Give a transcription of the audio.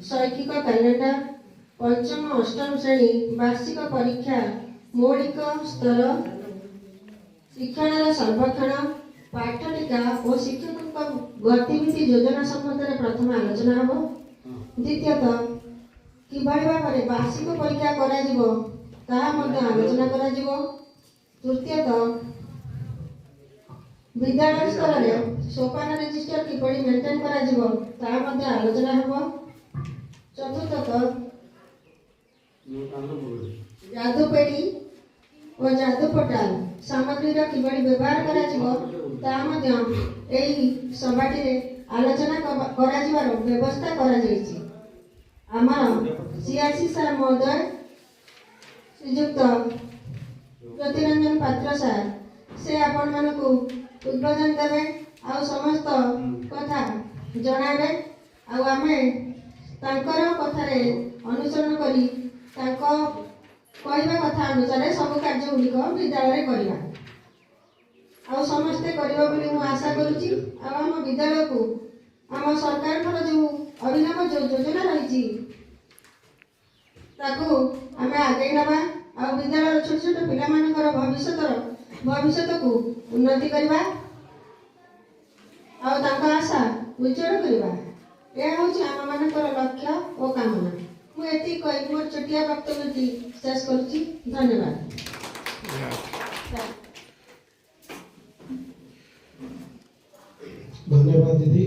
शैक्षिक कैलेंडर पंचम अष्टम श्रेणी वार्षिक परीक्षा मौलिक स्तर शिक्षण सर्वेक्षण पाठटिका और शिक्षक गतिविधि योजना संबंध में प्रथम आलोचना हम। द्वितीयतः किभଳି भाବରେ वार्षिक परीक्षा କରାଯିବ ତାହା ମଧ୍ୟ ଆଲୋଚନା କରାଯିବ। ତୃତୀୟତଃ विद्यालय स्तर में सोपान रजिस्टर किभଳି मेंटेन କରାଯିବ ତାହା ମଧ୍ୟ ଆଲୋଚନା ହେବ। चतुर्थतः जादुपेड़ी और जादू पोर्टाल सामग्री किभଳି व्यवहार କରାଯିବ ତାହା ମଧ୍ୟ ଏହି ସଭାଟିରେ ଆଲୋଚନା କରାଯିବାର ବ୍ୟବସ୍ଥା କରାଯାଇଛି। ଆମର सीआरसी सार महोदय श्रीजुक्त ज्योतिरंजन पात्र सार से आपण मानकु उद्बोधन देवे आ समस्त कथा जणावे आ आमे तांकर कथारे अनुसरण करी तांको कहवा कथा अनुसार सब कार्य गुड़िक विद्यालय करवा आ समस्ते करबा बोली मु आशा करूची। आम विद्यालय को आम सरकार जो अभिनव जो योजना रही ताकू आम आगे नवा आ विद्यालय छोट छोट पिला भविष्य को उन्नति करवा आशा उज्जवल करवा यह हूँ आम मान लक्ष्य और कामना। मुझे कही मोर छोटिया वक्तव्य शेष करुच्ची। धन्यवाद। धन्यवाद दीदी।